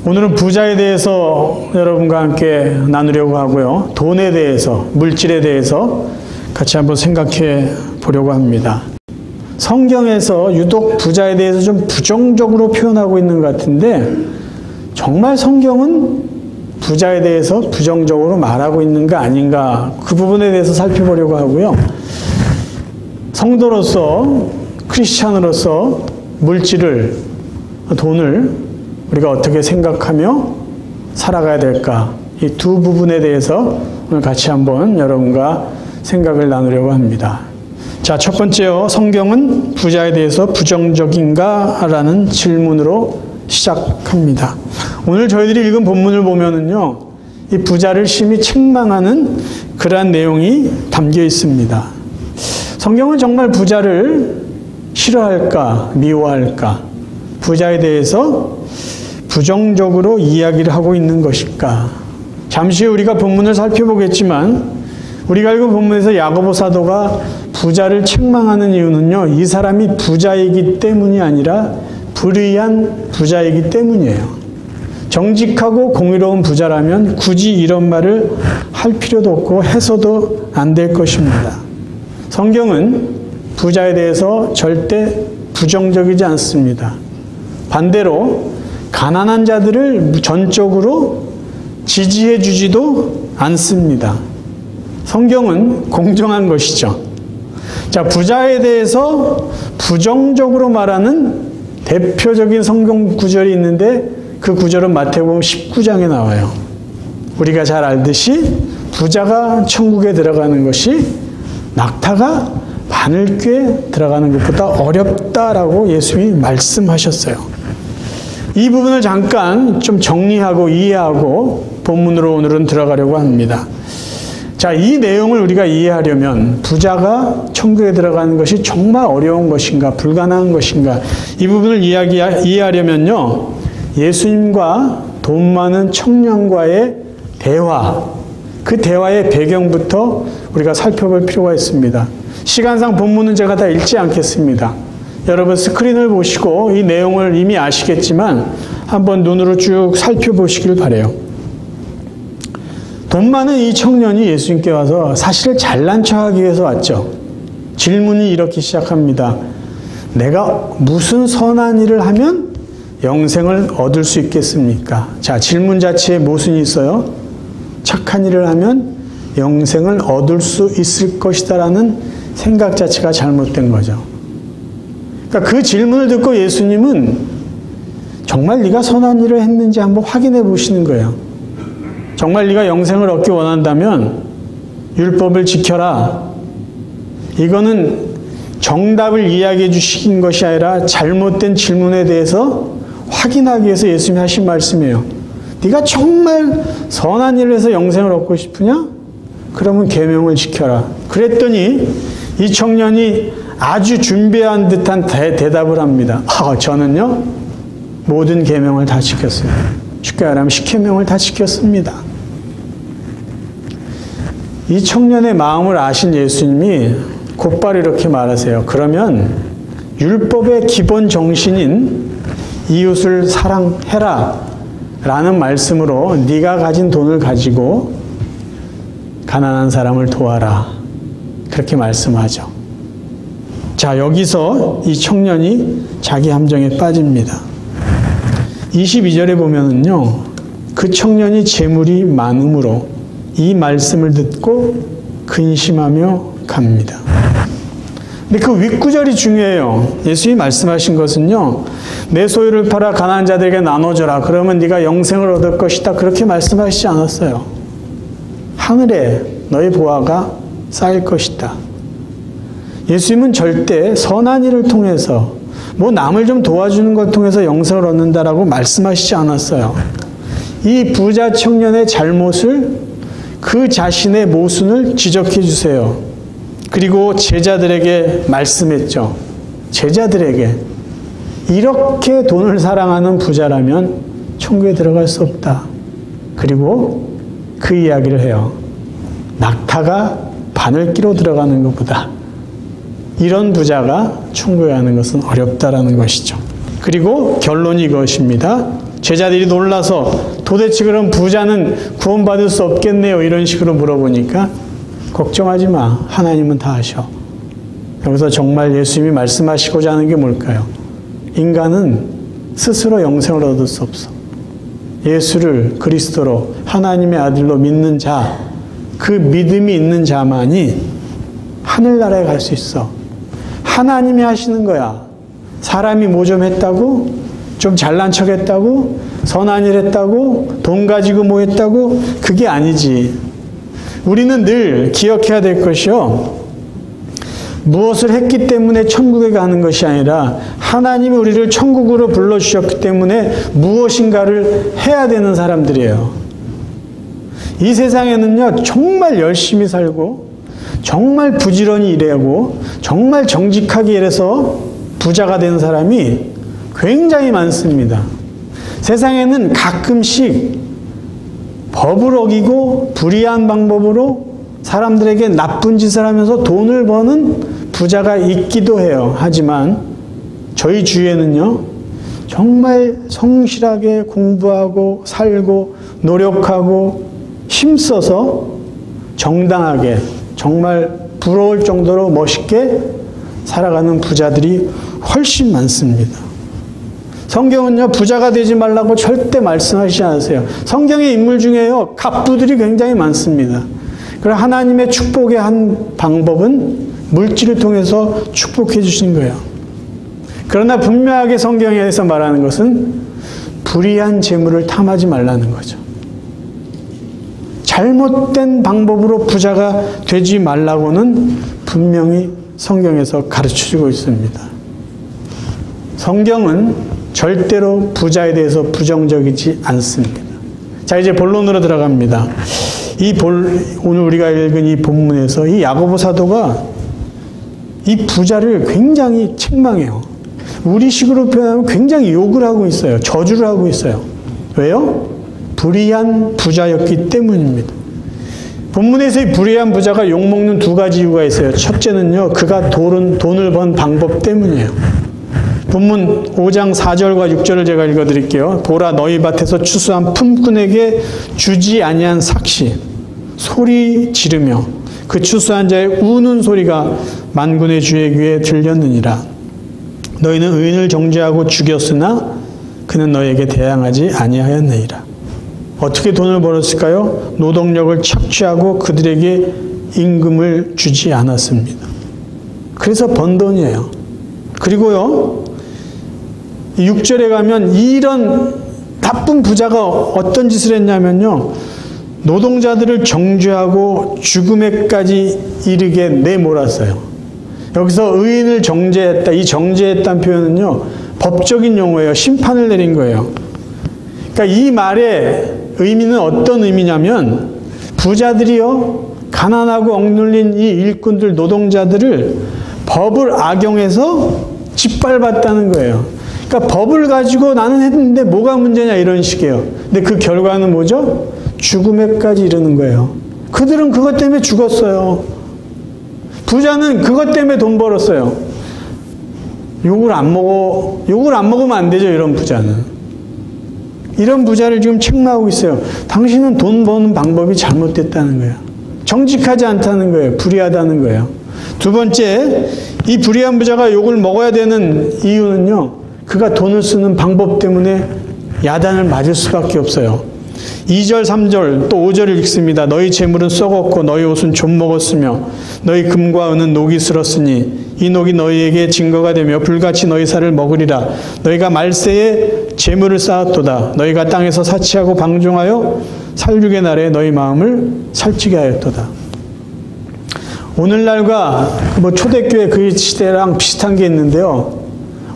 오늘은 부자에 대해서 여러분과 함께 나누려고 하고요. 돈에 대해서, 물질에 대해서 같이 한번 생각해 보려고 합니다. 성경에서 유독 부자에 대해서 좀 부정적으로 표현하고 있는 것 같은데, 정말 성경은 부자에 대해서 부정적으로 말하고 있는 거 아닌가, 그 부분에 대해서 살펴보려고 하고요. 성도로서, 크리스찬으로서 물질을, 돈을 우리가 어떻게 생각하며 살아가야 될까, 이 두 부분에 대해서 오늘 같이 한번 여러분과 생각을 나누려고 합니다. 자, 첫 번째요. 성경은 부자에 대해서 부정적인가? 라는 질문으로 시작합니다. 오늘 저희들이 읽은 본문을 보면은요, 이 부자를 심히 책망하는 그러한 내용이 담겨 있습니다. 성경은 정말 부자를 싫어할까, 미워할까? 부자에 대해서 부정적으로 이야기를 하고 있는 것일까? 잠시 우리가 본문을 살펴보겠지만, 우리가 읽은 본문에서 야고보 사도가 부자를 책망하는 이유는요, 이 사람이 부자이기 때문이 아니라 불의한 부자이기 때문이에요. 정직하고 공의로운 부자라면 굳이 이런 말을 할 필요도 없고 해서도 안 될 것입니다. 성경은 부자에 대해서 절대 부정적이지 않습니다. 반대로 가난한 자들을 전적으로 지지해 주지도 않습니다. 성경은 공정한 것이죠. 자, 부자에 대해서 부정적으로 말하는 대표적인 성경 구절이 있는데, 그 구절은 마태복음 19장에 나와요. 우리가 잘 알듯이 부자가 천국에 들어가는 것이 낙타가 바늘귀에 들어가는 것보다 어렵다라고 예수님이 말씀하셨어요. 이 부분을 잠깐 좀 정리하고 이해하고 본문으로 오늘은 들어가려고 합니다. 자, 이 내용을 우리가 이해하려면 부자가 천국에 들어가는 것이 정말 어려운 것인가, 불가능한 것인가, 이 부분을 이해하려면요, 예수님과 돈 많은 청년과의 대화, 그 대화의 배경부터 우리가 살펴볼 필요가 있습니다. 시간상 본문은 제가 다 읽지 않겠습니다. 여러분 스크린을 보시고 이 내용을 이미 아시겠지만 한번 눈으로 쭉 살펴보시길 바라요. 돈 많은 이 청년이 예수님께 와서 사실 잘난 척하기 위해서 왔죠. 질문이 이렇게 시작합니다. 내가 무슨 선한 일을 하면 영생을 얻을 수 있겠습니까? 자, 질문 자체에 모순이 있어요. 착한 일을 하면 영생을 얻을 수 있을 것이다 라는 생각 자체가 잘못된 거죠. 그러니까 그 질문을 듣고 예수님은 정말 네가 선한 일을 했는지 한번 확인해 보시는 거예요. 정말 네가 영생을 얻기 원한다면 율법을 지켜라. 이거는 정답을 이야기해 주신 것이 아니라 잘못된 질문에 대해서 확인하기 위해서 예수님이 하신 말씀이에요. 네가 정말 선한 일을 해서 영생을 얻고 싶으냐? 그러면 계명을 지켜라. 그랬더니 이 청년이 아주 준비한 듯한 대답을 합니다. 저는요, 모든 계명을 다 지켰습니다. 쉽게 말하면 10계명을 다 지켰습니다. 이 청년의 마음을 아신 예수님이 곧바로 이렇게 말하세요. 그러면 율법의 기본 정신인 이웃을 사랑해라 라는 말씀으로 네가 가진 돈을 가지고 가난한 사람을 도와라. 그렇게 말씀하죠. 자, 여기서 이 청년이 자기 함정에 빠집니다. 22절에 보면은요, 그 청년이 재물이 많음으로 이 말씀을 듣고 근심하며 갑니다. 근데 그 윗구절이 중요해요. 예수님이 말씀하신 것은요, 내 소유를 팔아 가난한 자들에게 나눠줘라. 그러면 네가 영생을 얻을 것이다. 그렇게 말씀하시지 않았어요. 하늘에 너의 보화가 쌓일 것이다. 예수님은 절대 선한 일을 통해서 뭐 남을 좀 도와주는 걸 통해서 영생을 얻는다라고 말씀하시지 않았어요. 이 부자 청년의 잘못을, 그 자신의 모순을 지적해 주세요. 그리고 제자들에게 말씀했죠. 제자들에게 이렇게 돈을 사랑하는 부자라면 천국에 들어갈 수 없다. 그리고 그 이야기를 해요. 낙타가 바늘귀로 들어가는 것보다 이런 부자가 천국에 가는 것은 어렵다라는 것이죠. 그리고 결론이 이것입니다. 제자들이 놀라서 도대체 그럼 부자는 구원받을 수 없겠네요. 이런 식으로 물어보니까 걱정하지 마. 하나님은 다 아셔. 여기서 정말 예수님이 말씀하시고자 하는 게 뭘까요? 인간은 스스로 영생을 얻을 수 없어. 예수를 그리스도로 하나님의 아들로 믿는 자, 그 믿음이 있는 자만이 하늘나라에 갈 수 있어. 하나님이 하시는 거야. 사람이 뭐 좀 했다고? 좀 잘난 척 했다고? 선한 일 했다고? 돈 가지고 뭐 했다고? 그게 아니지. 우리는 늘 기억해야 될 것이요. 무엇을 했기 때문에 천국에 가는 것이 아니라 하나님이 우리를 천국으로 불러주셨기 때문에 무엇인가를 해야 되는 사람들이에요. 이 세상에는요, 정말 열심히 살고 정말 부지런히 일하고 정말 정직하게 일해서 부자가 된 사람이 굉장히 많습니다. 세상에는 가끔씩 법을 어기고 불의한 방법으로 사람들에게 나쁜 짓을 하면서 돈을 버는 부자가 있기도 해요. 하지만 저희 주위에는요, 정말 성실하게 공부하고 살고 노력하고 힘써서 정당하게 정말 부러울 정도로 멋있게 살아가는 부자들이 훨씬 많습니다. 성경은요, 부자가 되지 말라고 절대 말씀하시지 않으세요. 성경의 인물 중에요, 갑부들이 굉장히 많습니다. 그리고 하나님의 축복의 한 방법은 물질을 통해서 축복해 주신 거예요. 그러나 분명하게 성경에서 말하는 것은 불의한 재물을 탐하지 말라는 거죠. 잘못된 방법으로 부자가 되지 말라고는 분명히 성경에서 가르쳐주고 있습니다. 성경은 절대로 부자에 대해서 부정적이지 않습니다. 자, 이제 본론으로 들어갑니다. 오늘 우리가 읽은 이 본문에서 이 야고보 사도가 이 부자를 굉장히 책망해요. 우리식으로 표현하면 굉장히 욕을 하고 있어요. 저주를 하고 있어요. 왜요? 불의한 부자였기 때문입니다. 본문에서 이 불의한 부자가 욕먹는 두 가지 이유가 있어요. 첫째는요, 그가 돈을 번 방법 때문이에요. 본문 5장 4절과 6절을 제가 읽어드릴게요. 보라, 너희 밭에서 추수한 품꾼에게 주지 아니한 삭시, 소리 지르며 그 추수한 자의 우는 소리가 만군의 주의 귀에 들렸느니라. 너희는 의인을 정죄하고 죽였으나 그는 너희에게 대항하지 아니하였느니라. 어떻게 돈을 벌었을까요? 노동력을 착취하고 그들에게 임금을 주지 않았습니다. 그래서 번 돈이에요. 그리고요, 6절에 가면 이런 나쁜 부자가 어떤 짓을 했냐면요, 노동자들을 정죄하고 죽음에까지 이르게 내몰았어요. 여기서 의인을 정죄했다, 이 정죄했다는 표현은요, 법적인 용어예요. 심판을 내린 거예요. 그러니까 이 말의 의미는 어떤 의미냐면, 부자들이요, 가난하고 억눌린 이 일꾼들, 노동자들을 법을 악용해서 짓밟았다는 거예요. 그러니까 법을 가지고 나는 했는데 뭐가 문제냐, 이런 식이에요. 근데 그 결과는 뭐죠? 죽음에까지 이르는 거예요. 그들은 그것 때문에 죽었어요. 부자는 그것 때문에 돈 벌었어요. 욕을 안 먹으면 안 되죠, 이런 부자는. 이런 부자를 지금 책망하고 있어요. 당신은 돈 버는 방법이 잘못됐다는 거예요. 정직하지 않다는 거예요. 불의하다는 거예요. 두 번째, 이 불의한 부자가 욕을 먹어야 되는 이유는요, 그가 돈을 쓰는 방법 때문에 야단을 맞을 수밖에 없어요. 2절, 3절, 또 5절을 읽습니다. 너희 재물은 썩었고 너희 옷은 좀 먹었으며 너희 금과 은은 녹이 슬었으니 이 녹이 너희에게 증거가 되며 불같이 너희 살을 먹으리라. 너희가 말세에 재물을 쌓았도다. 너희가 땅에서 사치하고 방종하여 살육의 날에 너희 마음을 살찌게 하였도다. 오늘날과 초대교회 그 시대랑 비슷한 게 있는데요.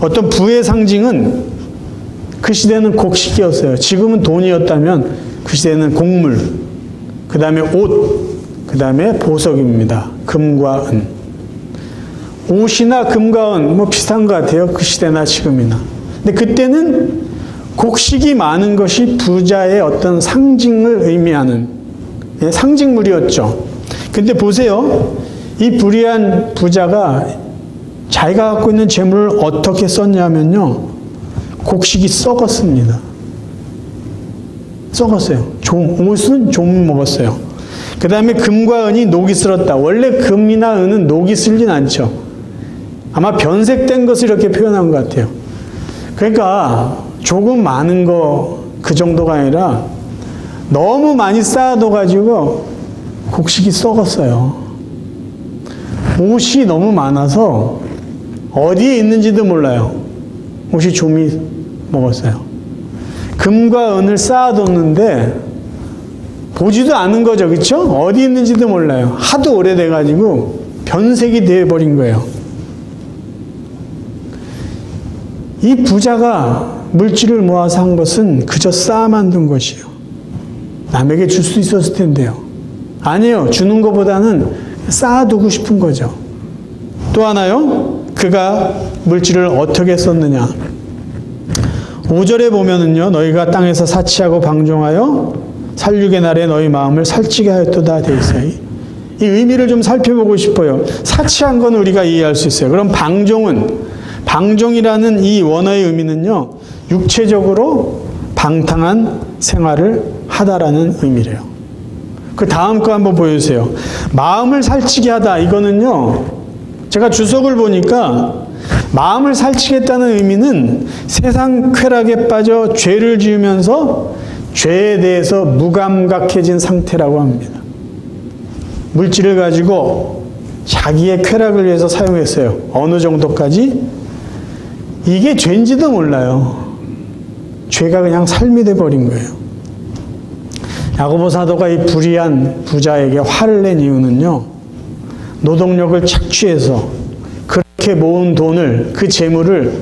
어떤 부의 상징은 그 시대는 곡식이었어요. 지금은 돈이었다면 그 시대는 곡물, 그 다음에 옷, 그 다음에 보석입니다. 금과 은. 옷이나 금과 은 비슷한 것 같아요. 그 시대나 지금이나. 근데 그때는 곡식이 많은 것이 부자의 어떤 상징을 의미하는 상징물이었죠. 근데 보세요. 이 불의한 부자가 자기가 갖고 있는 재물을 어떻게 썼냐면요, 곡식이 썩었습니다. 썩었어요. 옷은 좀 먹었어요. 그 다음에 금과 은이 녹이 쓸었다. 원래 금이나 은은 녹이 쓸진 않죠. 아마 변색된 것을 이렇게 표현한 것 같아요. 그러니까 조금 많은 거 그 정도가 아니라 너무 많이 쌓아둬가지고 곡식이 썩었어요. 옷이 너무 많아서 어디에 있는지도 몰라요. 옷이 좀이 먹었어요. 금과 은을 쌓아뒀는데 보지도 않은 거죠. 그렇죠? 어디 있는지도 몰라요. 하도 오래돼가지고 변색이 되어버린 거예요. 이 부자가 물질을 모아서 한 것은 그저 쌓아만 둔 것이에요. 남에게 줄 수 있었을 텐데요. 아니에요. 주는 것보다는 쌓아두고 싶은 거죠. 또 하나요. 그가 물질을 어떻게 썼느냐. 5절에 보면은요. 너희가 땅에서 사치하고 방종하여 살육의 날에 너희 마음을 살찌게 하였도다 돼 있어요. 이 의미를 좀 살펴보고 싶어요. 사치한 건 우리가 이해할 수 있어요. 그럼 방종이라는 이 원어의 의미는요. 육체적으로 방탕한 생활을 하다라는 의미래요. 그 다음 거 한번 보여주세요. 마음을 살찌게 하다. 이거는요. 제가 주석을 보니까 마음을 살찌겠다는 의미는 세상 쾌락에 빠져 죄를 지으면서 죄에 대해서 무감각해진 상태라고 합니다. 물질을 가지고 자기의 쾌락을 위해서 사용했어요. 어느 정도까지? 이게 죄인지도 몰라요. 죄가 그냥 삶이 돼버린 거예요. 야고보 사도가 이 불의한 부자에게 화를 낸 이유는요. 노동력을 착취해서 그렇게 모은 돈을, 그 재물을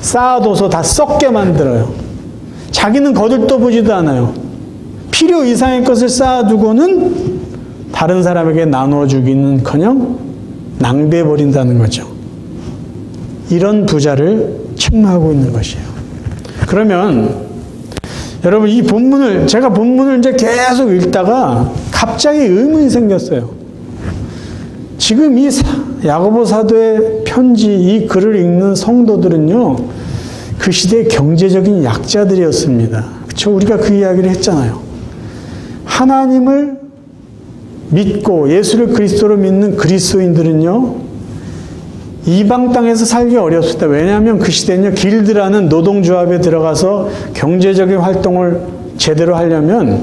쌓아둬서 다 썩게 만들어요. 자기는 거들떠보지도 않아요. 필요 이상의 것을 쌓아두고는 다른 사람에게 나누어 주기는커녕 낭비해버린다는 거죠. 이런 부자를 책망하고 있는 것이에요. 그러면 여러분 이 본문을 제가 본문을 이제 계속 읽다가 갑자기 의문이 생겼어요. 지금 이 야고보 사도의 편지 이 글을 읽는 성도들은요. 그 시대의 경제적인 약자들이었습니다. 그렇죠? 우리가 그 이야기를 했잖아요. 하나님을 믿고 예수를 그리스도로 믿는 그리스도인들은요. 이방 땅에서 살기 어렵습니다. 왜냐하면 그 시대는요. 길드라는 노동조합에 들어가서 경제적인 활동을 제대로 하려면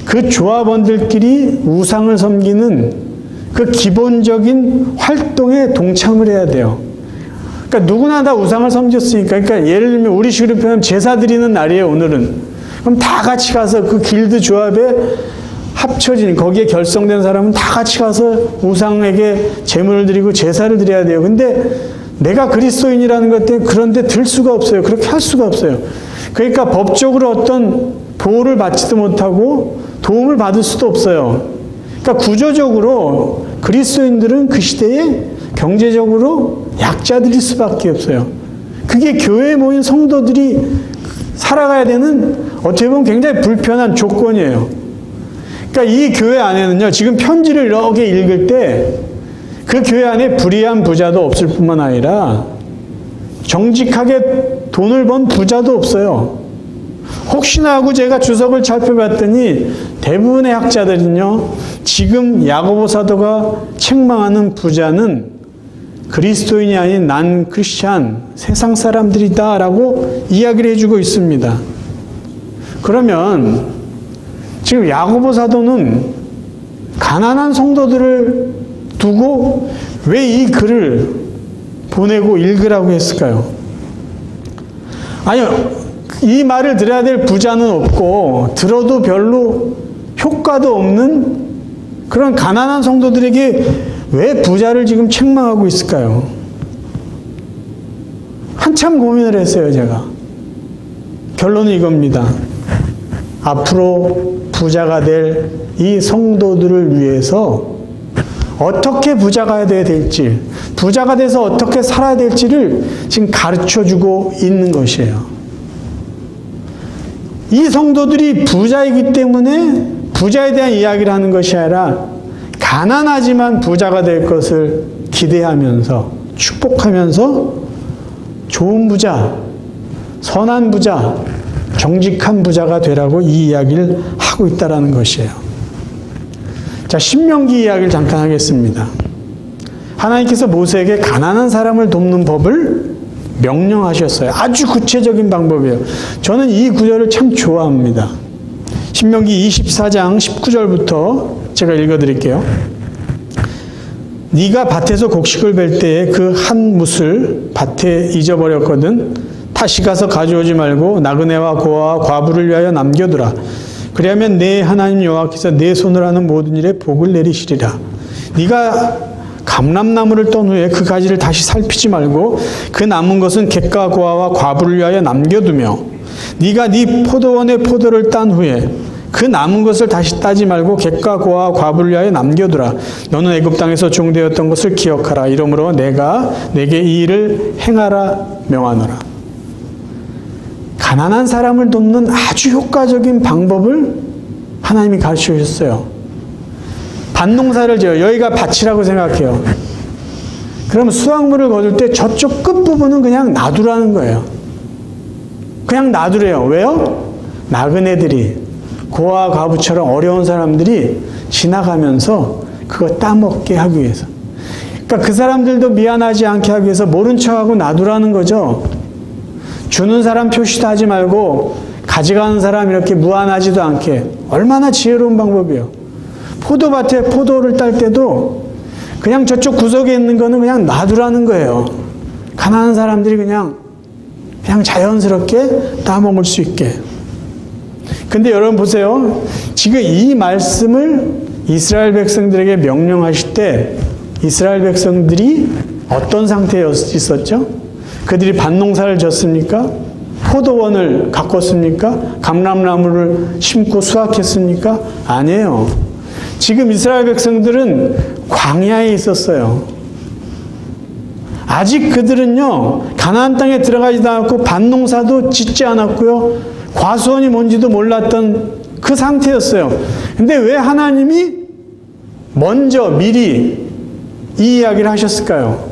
그 조합원들끼리 우상을 섬기는 그 기본적인 활동에 동참을 해야 돼요. 그러니까 누구나 다 우상을 섬겼으니까. 그러니까 예를 들면 우리식으로 표현하면 제사 드리는 날이에요. 오늘은. 그럼 다 같이 가서 그 길드 조합에 합쳐진 거기에 결성된 사람은 다 같이 가서 우상에게 제물을 드리고 제사를 드려야 돼요. 근데 내가 그리스도인이라는 것 때문에 그런데 들 수가 없어요. 그렇게 할 수가 없어요. 그러니까 법적으로 어떤 보호를 받지도 못하고 도움을 받을 수도 없어요. 그러니까 구조적으로 그리스도인들은 그 시대에 경제적으로 약자들일 수밖에 없어요. 그게 교회에 모인 성도들이 살아가야 되는 어떻게 보면 굉장히 불편한 조건이에요. 그러니까 이 교회 안에는요, 지금 편지를 이렇게 읽을 때 그 교회 안에 불의한 부자도 없을 뿐만 아니라 정직하게 돈을 번 부자도 없어요. 혹시나 하고 제가 주석을 살펴봤더니 대부분의 학자들은요, 지금 야고보 사도가 책망하는 부자는 그리스도인이 아닌 난 크리스찬, 세상 사람들이다 라고 이야기를 해주고 있습니다. 그러면 지금 야고보 사도는 가난한 성도들을 두고 왜 이 글을 보내고 읽으라고 했을까요? 아니요. 이 말을 들어야 될 부자는 없고 들어도 별로 효과도 없는 그런 가난한 성도들에게 왜 부자를 지금 책망하고 있을까요? 한참 고민을 했어요, 제가. 결론은 이겁니다. 앞으로 부자가 될 이 성도들을 위해서 어떻게 부자가 돼야 될지, 부자가 돼서 어떻게 살아야 될지를 지금 가르쳐주고 있는 것이에요. 이 성도들이 부자이기 때문에 부자에 대한 이야기를 하는 것이 아니라 가난하지만 부자가 될 것을 기대하면서 축복하면서 좋은 부자, 선한 부자, 정직한 부자가 되라고 이 이야기를 하고 있다라는 것이에요. 자, 신명기 이야기를 잠깐 하겠습니다. 하나님께서 모세에게 가난한 사람을 돕는 법을 명령하셨어요. 아주 구체적인 방법이에요. 저는 이 구절을 참 좋아합니다. 신명기 24장 19절부터 제가 읽어드릴게요. 네가 밭에서 곡식을 벨 때에 그 한 뭇을 밭에 잊어버렸거든 다시 가서 가져오지 말고 나그네와 고아와 과부를 위하여 남겨두라. 그리하면 내 하나님 여호와께서 내 손을 하는 모든 일에 복을 내리시리라. 네가 감람나무를 떤 후에 그 가지를 다시 살피지 말고 그 남은 것은 객과 고아와 과부를 위하여 남겨두며 네가 네 포도원의 포도를 딴 후에 그 남은 것을 다시 따지 말고 객과 고아와 과부를 위하여 남겨두라. 너는 애굽 땅에서 종되었던 것을 기억하라. 이러므로 내가 내게 이 일을 행하라 명하노라. 가난한 사람을 돕는 아주 효과적인 방법을 하나님이 가르쳐 주셨어요. 밭농사를 지어요. 여기가 밭이라고 생각해요. 그러면 수확물을 거둘 때 저쪽 끝부분은 그냥 놔두라는 거예요. 그냥 놔두래요. 왜요? 나그네들이 고아 과부처럼 어려운 사람들이 지나가면서 그거 따먹게 하기 위해서. 그러니까 그 사람들도 미안하지 않게 하기 위해서 모른 척하고 놔두라는 거죠. 주는 사람 표시도 하지 말고 가져가는 사람 이렇게 무안하지도 않게. 얼마나 지혜로운 방법이에요. 포도밭에 포도를 딸 때도 그냥 저쪽 구석에 있는 거는 그냥 놔두라는 거예요. 가난한 사람들이 그냥 자연스럽게 따먹을 수 있게. 근데 여러분 보세요. 지금 이 말씀을 이스라엘 백성들에게 명령하실 때 이스라엘 백성들이 어떤 상태에 있었죠? 그들이 밭농사를 졌습니까? 포도원을 가꿨습니까? 감람나무를 심고 수확했습니까? 아니에요. 지금 이스라엘 백성들은 광야에 있었어요. 아직 그들은요, 가나안 땅에 들어가지도 않았고 밭농사도 짓지 않았고요, 과수원이 뭔지도 몰랐던 그 상태였어요. 근데 왜 하나님이 먼저 미리 이 이야기를 하셨을까요?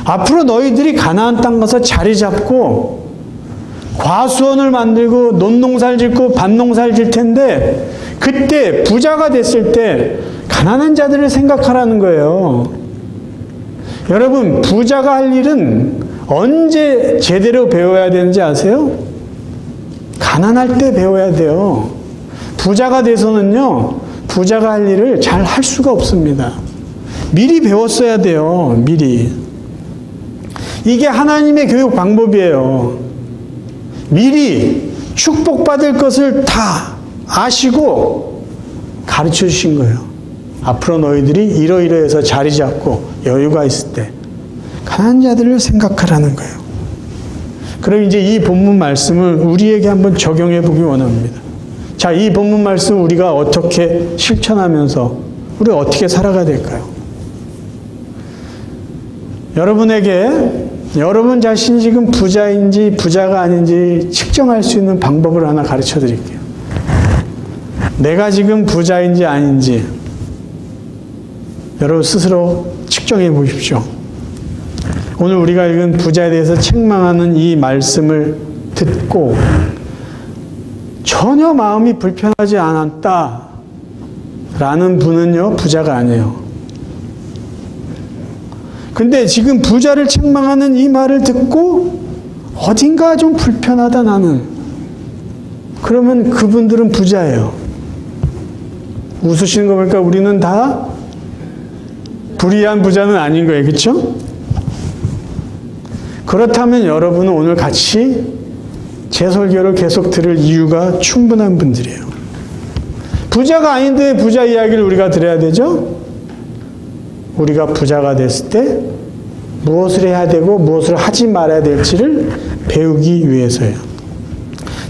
앞으로 너희들이 가나안 땅 가서 자리 잡고 과수원을 만들고 논농사를 짓고 밭농사를 질 텐데 그때 부자가 됐을 때 가난한 자들을 생각하라는 거예요. 여러분, 부자가 할 일은 언제 제대로 배워야 되는지 아세요? 가난할 때 배워야 돼요. 부자가 돼서는요, 부자가 할 일을 잘 할 수가 없습니다. 미리 배웠어야 돼요. 미리. 이게 하나님의 교육 방법이에요. 미리 축복받을 것을 다 아시고 가르쳐 주신 거예요. 앞으로 너희들이 이러이러해서 자리 잡고 여유가 있을 때 가난한 자들을 생각하라는 거예요. 그럼 이제 이 본문 말씀을 우리에게 한번 적용해 보기 원합니다. 자, 이 본문 말씀 우리가 어떻게 실천하면서 우리가 어떻게 살아가야 될까요? 여러분에게 여러분 자신이 지금 부자인지 부자가 아닌지 측정할 수 있는 방법을 하나 가르쳐 드릴게요. 내가 지금 부자인지 아닌지 여러분 스스로 측정해 보십시오. 오늘 우리가 읽은 부자에 대해서 책망하는 이 말씀을 듣고 전혀 마음이 불편하지 않았다 라는 분은요, 부자가 아니에요. 근데 지금 부자를 책망하는 이 말을 듣고 어딘가 좀 불편하다 나는. 그러면 그분들은 부자예요. 웃으시는 거 보니까 우리는 다 불의한 부자는 아닌 거예요. 그렇죠? 그렇다면 여러분은 오늘 같이 제 설교를 계속 들을 이유가 충분한 분들이에요. 부자가 아닌데 부자 이야기를 우리가 들어야 되죠? 우리가 부자가 됐을 때 무엇을 해야 되고 무엇을 하지 말아야 될지를 배우기 위해서예요.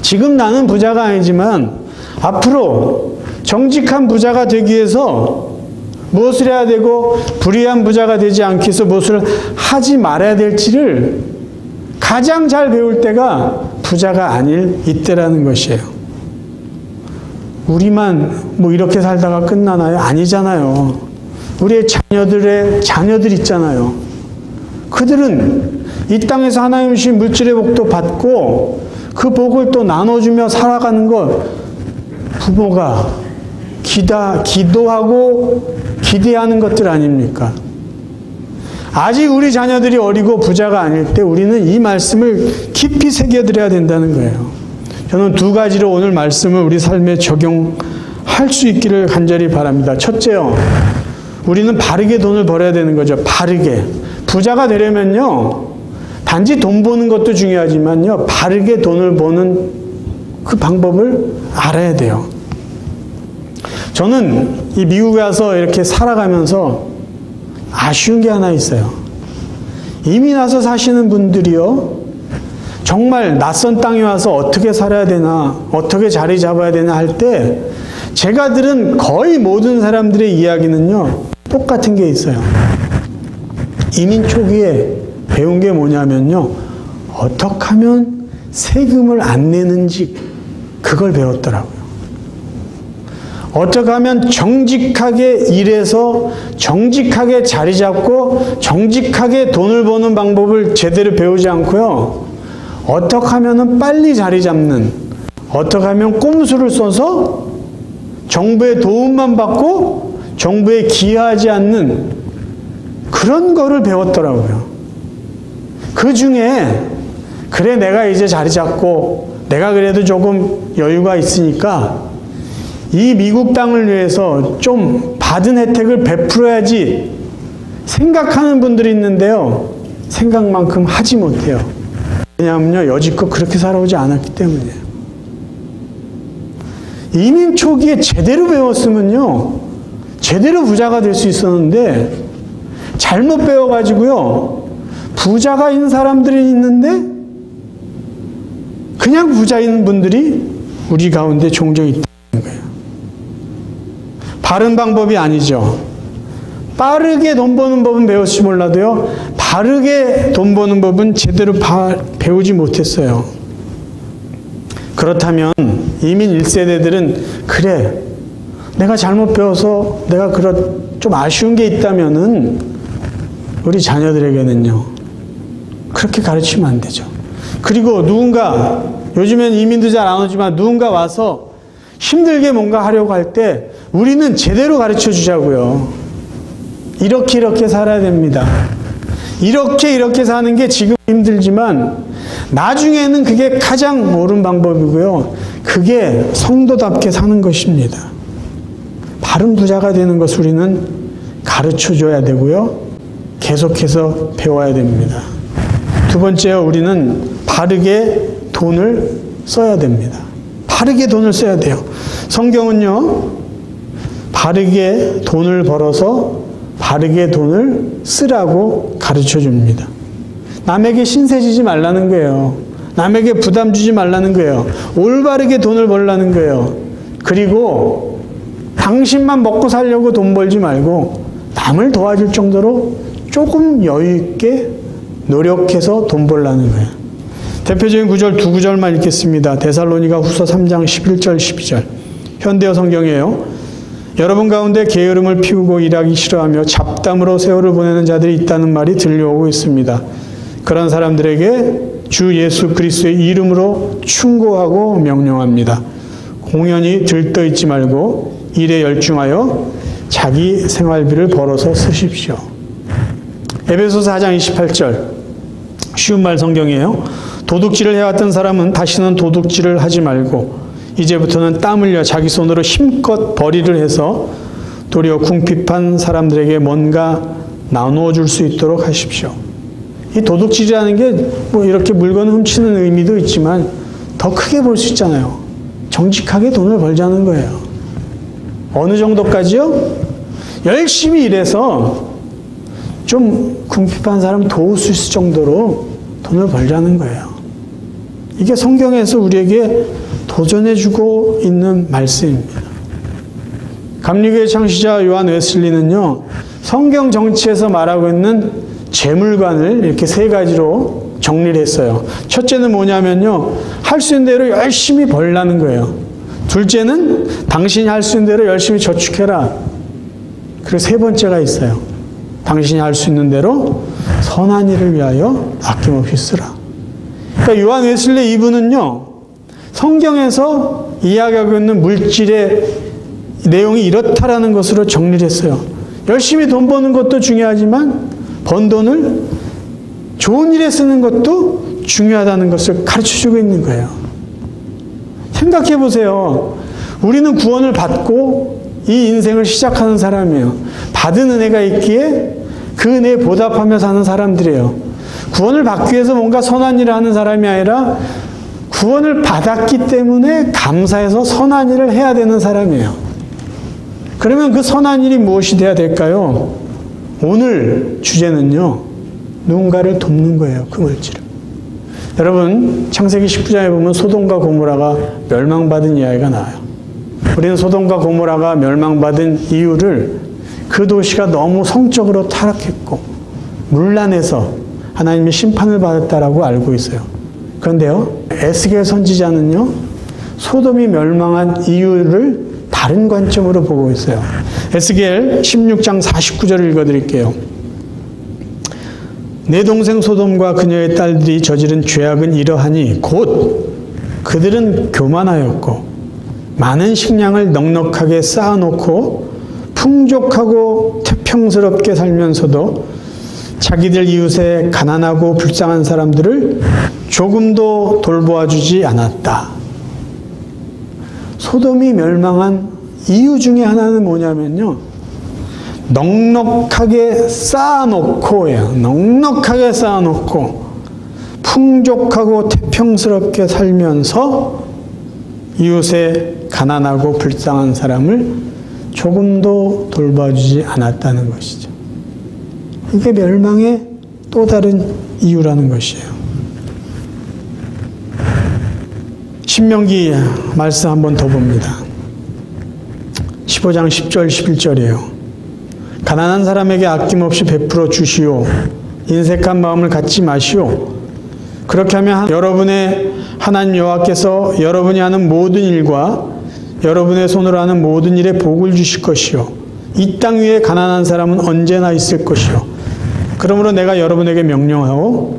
지금 나는 부자가 아니지만 앞으로 정직한 부자가 되기 위해서 무엇을 해야 되고 불의한 부자가 되지 않기 위해서 무엇을 하지 말아야 될지를 가장 잘 배울 때가 부자가 아닐 이때라는 것이에요. 우리만 뭐 이렇게 살다가 끝나나요? 아니잖아요. 우리의 자녀들 있잖아요. 그들은 이 땅에서 하나님 주신 물질의 복도 받고 그 복을 또 나눠주며 살아가는 것, 부모가 기도하고 기대하는 것들 아닙니까? 아직 우리 자녀들이 어리고 부자가 아닐 때 우리는 이 말씀을 깊이 새겨드려야 된다는 거예요. 저는 두 가지로 오늘 말씀을 우리 삶에 적용할 수 있기를 간절히 바랍니다. 첫째요, 우리는 바르게 돈을 벌어야 되는 거죠. 바르게. 부자가 되려면요, 단지 돈 버는 것도 중요하지만요, 바르게 돈을 버는 그 방법을 알아야 돼요. 저는 이 미국에 와서 이렇게 살아가면서 아쉬운 게 하나 있어요. 이민 와서 사시는 분들이요, 정말 낯선 땅에 와서 어떻게 살아야 되나, 어떻게 자리 잡아야 되나 할 때 제가 들은 거의 모든 사람들의 이야기는요, 똑같은 게 있어요. 이민 초기에 배운 게 뭐냐면요, 어떻게 하면 세금을 안 내는지 그걸 배웠더라고요. 어떻게 하면 정직하게 일해서 정직하게 자리 잡고 정직하게 돈을 버는 방법을 제대로 배우지 않고요, 어떻게 하면 빨리 자리 잡는, 어떻게 하면 꼼수를 써서 정부의 도움만 받고 정부에 기여하지 않는 그런 거를 배웠더라고요. 그 중에 그래, 내가 이제 자리 잡고 내가 그래도 조금 여유가 있으니까 이 미국 땅을 위해서 좀 받은 혜택을 베풀어야지 생각하는 분들이 있는데요, 생각만큼 하지 못해요. 왜냐하면요, 여지껏 그렇게 살아오지 않았기 때문이에요. 이민 초기에 제대로 배웠으면요, 제대로 부자가 될 수 있었는데 잘못 배워가지고요, 부자가 있는 사람들이 있는데 그냥 부자인 분들이 우리 가운데 종종 있다는 거예요. 바른 방법이 아니죠. 빠르게 돈 버는 법은 배웠을지 몰라도요, 바르게 돈 버는 법은 제대로 배우지 못했어요. 그렇다면 이민 1세대들은 그래, 내가 잘못 배워서 내가 좀 아쉬운 게 있다면은 우리 자녀들에게는요, 그렇게 가르치면 안 되죠. 그리고 누군가, 요즘엔 이민도 잘 안 오지만 누군가 와서 힘들게 뭔가 하려고 할 때 우리는 제대로 가르쳐 주자고요. 이렇게 살아야 됩니다. 이렇게 사는 게 지금 힘들지만 나중에는 그게 가장 옳은 방법이고요. 그게 성도답게 사는 것입니다. 바른 부자가 되는 것을 우리는 가르쳐 줘야 되고요, 계속해서 배워야 됩니다. 두 번째요, 우리는 바르게 돈을 써야 됩니다. 바르게 돈을 써야 돼요. 성경은요, 바르게 돈을 벌어서 바르게 돈을 쓰라고 가르쳐 줍니다. 남에게 신세지지 말라는 거예요. 남에게 부담 주지 말라는 거예요. 올바르게 돈을 벌라는 거예요. 그리고 당신만 먹고 살려고 돈 벌지 말고 남을 도와줄 정도로 조금 여유 있게 노력해서 돈 벌라는 거예요. 대표적인 구절 두 구절만 읽겠습니다. 데살로니가 후서 3장 11절 12절. 현대어 성경이에요. 여러분 가운데 게으름을 피우고 일하기 싫어하며 잡담으로 세월을 보내는 자들이 있다는 말이 들려오고 있습니다. 그런 사람들에게 주 예수 그리스도의 이름으로 충고하고 명령합니다. 공연히 들떠있지 말고 일에 열중하여 자기 생활비를 벌어서 쓰십시오. 에베소서 4장 28절. 쉬운 말 성경이에요. 도둑질을 해왔던 사람은 다시는 도둑질을 하지 말고 이제부터는 땀 흘려 자기 손으로 힘껏 벌이를 해서 도리어 궁핍한 사람들에게 뭔가 나누어 줄 수 있도록 하십시오. 이 도둑질이라는 게 뭐 이렇게 물건 훔치는 의미도 있지만 더 크게 볼 수 있잖아요. 정직하게 돈을 벌자는 거예요. 어느 정도까지요? 열심히 일해서 좀 궁핍한 사람 도울 수 있을 정도로 돈을 벌자는 거예요. 이게 성경에서 우리에게 도전해주고 있는 말씀입니다. 감리교회 창시자 요한 웨슬리는요, 성경 정치에서 말하고 있는 재물관을 이렇게 세 가지로 정리를 했어요. 첫째는 뭐냐면요, 할 수 있는 대로 열심히 벌라는 거예요. 둘째는 당신이 할 수 있는 대로 열심히 저축해라. 그리고 세 번째가 있어요. 당신이 할 수 있는 대로 선한 일을 위하여 아낌없이 쓰라. 그러니까 요한 웨슬리 이분은요, 성경에서 이야기하고 있는 물질의 내용이 이렇다라는 것으로 정리를 했어요. 열심히 돈 버는 것도 중요하지만 번 돈을 좋은 일에 쓰는 것도 중요하다는 것을 가르쳐주고 있는 거예요. 생각해 보세요. 우리는 구원을 받고 이 인생을 시작하는 사람이에요. 받은 은혜가 있기에 그 은혜에 보답하며 사는 사람들이에요. 구원을 받기 위해서 뭔가 선한 일을 하는 사람이 아니라 구원을 받았기 때문에 감사해서 선한 일을 해야 되는 사람이에요. 그러면 그 선한 일이 무엇이 돼야 될까요? 오늘 주제는요, 누군가를 돕는 거예요. 그 물질을. 여러분, 창세기 19장에 보면 소돔과 고모라가 멸망받은 이야기가 나와요. 우리는 소돔과 고모라가 멸망받은 이유를 그 도시가 너무 성적으로 타락했고 문란해서 하나님의 심판을 받았다라고 알고 있어요. 그런데요, 에스겔 선지자는요, 소돔이 멸망한 이유를 다른 관점으로 보고 있어요. 에스겔 16장 49절을 읽어드릴게요. 내 동생 소돔과 그녀의 딸들이 저지른 죄악은 이러하니 곧 그들은 교만하였고 많은 식량을 넉넉하게 쌓아놓고 풍족하고 태평스럽게 살면서도 자기들 이웃의 가난하고 불쌍한 사람들을 조금도 돌보아주지 않았다. 소돔이 멸망한 이유 중에 하나는 뭐냐면요, 넉넉하게 쌓아놓고예요. 넉넉하게 쌓아놓고 풍족하고 태평스럽게 살면서 이웃의 가난하고 불쌍한 사람을 조금도 돌봐주지 않았다는 것이죠. 이게 멸망의 또 다른 이유라는 것이에요. 신명기 말씀 한 번 더 봅니다. 15장 10절 11절이에요. 가난한 사람에게 아낌없이 베풀어 주시오. 인색한 마음을 갖지 마시오. 그렇게 하면 여러분의 하나님 여호와께서 여러분이 하는 모든 일과 여러분의 손으로 하는 모든 일에 복을 주실 것이요. 이 땅 위에 가난한 사람은 언제나 있을 것이요. 그러므로 내가 여러분에게 명령하오.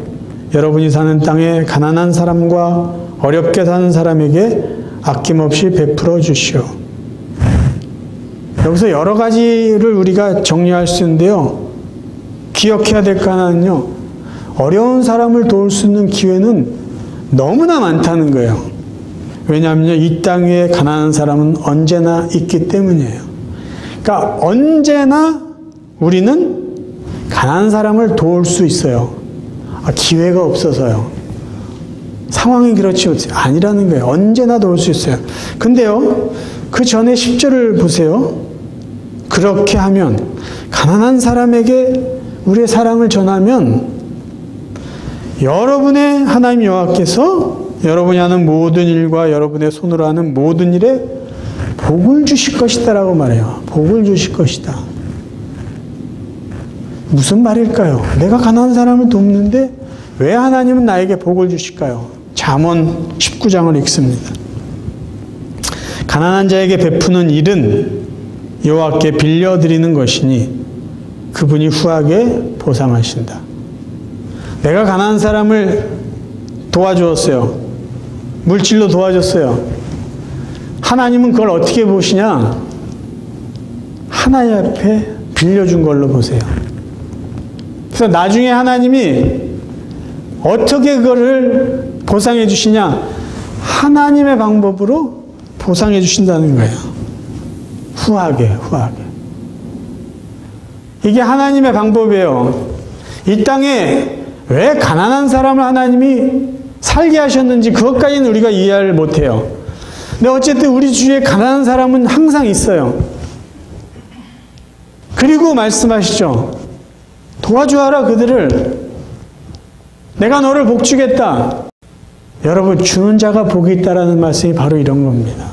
여러분이 사는 땅에 가난한 사람과 어렵게 사는 사람에게 아낌없이 베풀어 주시오. 여기서 여러 가지를 우리가 정리할 수 있는데요, 기억해야 될 거 하나는요, 어려운 사람을 도울 수 있는 기회는 너무나 많다는 거예요. 왜냐하면 이 땅 위에 가난한 사람은 언제나 있기 때문이에요. 그러니까 언제나 우리는 가난한 사람을 도울 수 있어요. 기회가 없어서요. 상황이 그렇지 못해요. 아니라는 거예요. 언제나 도울 수 있어요. 근데요, 그 전에 10절을 보세요. 그렇게 하면, 가난한 사람에게 우리의 사랑을 전하면 여러분의 하나님 여호와께서 여러분이 하는 모든 일과 여러분의 손으로 하는 모든 일에 복을 주실 것이다 라고 말해요. 복을 주실 것이다. 무슨 말일까요? 내가 가난한 사람을 돕는데 왜 하나님은 나에게 복을 주실까요? 잠언 19장을 읽습니다. 가난한 자에게 베푸는 일은 여호와께 빌려드리는 것이니 그분이 후하게 보상하신다. 내가 가난한 사람을 도와주었어요. 물질로 도와줬어요. 하나님은 그걸 어떻게 보시냐? 하나님 앞에 빌려준 걸로 보세요. 그래서 나중에 하나님이 어떻게 그거를 보상해 주시냐? 하나님의 방법으로 보상해 주신다는 거예요. 후하게. 이게 하나님의 방법이에요. 이 땅에 왜 가난한 사람을 하나님이 살게 하셨는지 그것까지는 우리가 이해를 못해요. 근데 어쨌든 우리 주위에 가난한 사람은 항상 있어요. 그리고 말씀하시죠. 도와주어라 그들을. 내가 너를 복주겠다. 여러분, 주는 자가 복이 있다라는 말씀이 바로 이런 겁니다.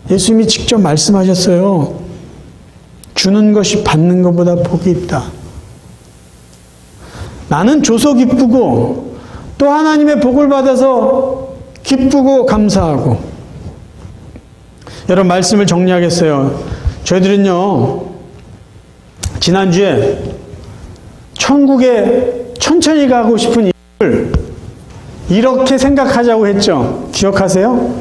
예수님이 직접 말씀하셨어요. 주는 것이 받는 것보다 복이 있다. 나는 줘서 기쁘고 또 하나님의 복을 받아서 기쁘고 감사하고. 여러분, 말씀을 정리하겠어요. 저희들은요, 지난주에 천국에 천천히 가고 싶은 이유를 이렇게 생각하자고 했죠. 기억하세요?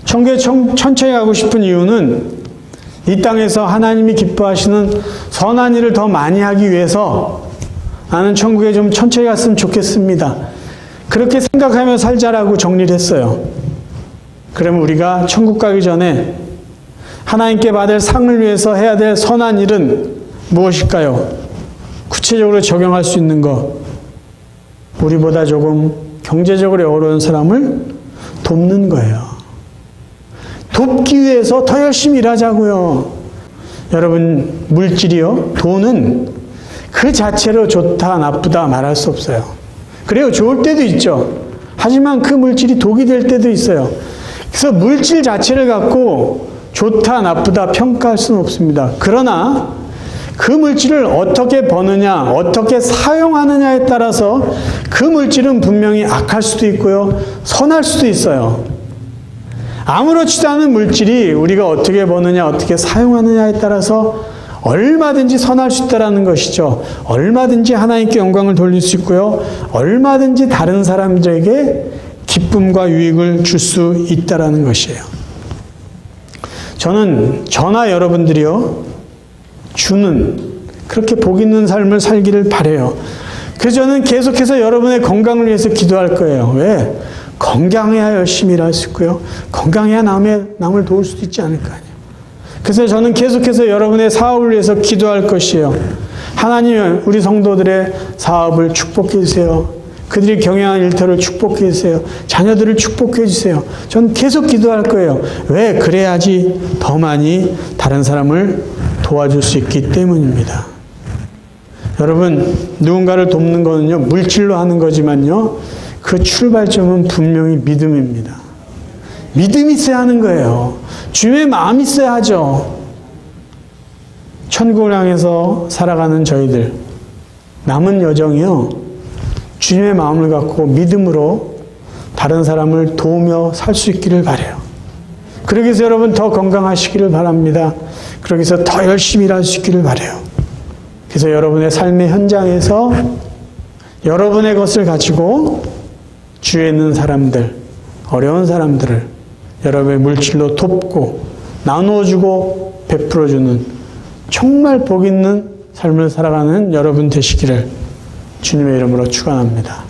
천국에 천천히 가고 싶은 이유는 이 땅에서 하나님이 기뻐하시는 선한 일을 더 많이 하기 위해서 나는 천국에 좀 천천히 갔으면 좋겠습니다. 그렇게 생각하며 살자라고 정리를 했어요. 그러면 우리가 천국 가기 전에 하나님께 받을 상을 위해서 해야 될 선한 일은 무엇일까요? 구체적으로 적용할 수 있는 것. 우리보다 조금 경제적으로 어려운 사람을 돕는 거예요. 돕기 위해서 더 열심히 일하자고요. 여러분, 물질이요, 돈은 그 자체로 좋다 나쁘다 말할 수 없어요. 그래요, 좋을 때도 있죠. 하지만 그 물질이 독이 될 때도 있어요. 그래서 물질 자체를 갖고 좋다 나쁘다 평가할 수는 없습니다. 그러나 그 물질을 어떻게 버느냐, 어떻게 사용하느냐에 따라서 그 물질은 분명히 악할 수도 있고요, 선할 수도 있어요. 아무렇지도 않은 물질이 우리가 어떻게 버느냐, 어떻게 사용하느냐에 따라서 얼마든지 선할 수 있다는 것이죠. 얼마든지 하나님께 영광을 돌릴 수 있고요, 얼마든지 다른 사람들에게 기쁨과 유익을 줄 수 있다는 것이에요. 저나 여러분들이요, 주는 그렇게 복 있는 삶을 살기를 바라요. 그래서 저는 계속해서 여러분의 건강을 위해서 기도할 거예요. 왜? 건강해야 열심히 일할 수 있고요, 건강해야 남을 도울 수도 있지 않을까요? 그래서 저는 계속해서 여러분의 사업을 위해서 기도할 것이에요. 하나님, 우리 성도들의 사업을 축복해 주세요. 그들이 경영하는 일터를 축복해 주세요. 자녀들을 축복해 주세요. 저는 계속 기도할 거예요. 왜? 그래야지 더 많이 다른 사람을 도와줄 수 있기 때문입니다. 여러분, 누군가를 돕는 거는요, 물질로 하는 거지만요, 그 출발점은 분명히 믿음입니다. 믿음이 있어야 하는 거예요. 주님의 마음이 있어야 하죠. 천국을 향해서 살아가는 저희들, 남은 여정이요, 주님의 마음을 갖고 믿음으로 다른 사람을 도우며 살 수 있기를 바라요. 그러기 위해서 여러분 더 건강하시기를 바랍니다. 그러기 위해서 더 열심히 일할 수 있기를 바라요. 그래서 여러분의 삶의 현장에서 여러분의 것을 가지고 주위에 있는 사람들, 어려운 사람들을 여러분의 물질로 돕고 나누어주고 베풀어주는 정말 복 있는 삶을 살아가는 여러분 되시기를 주님의 이름으로 축원합니다.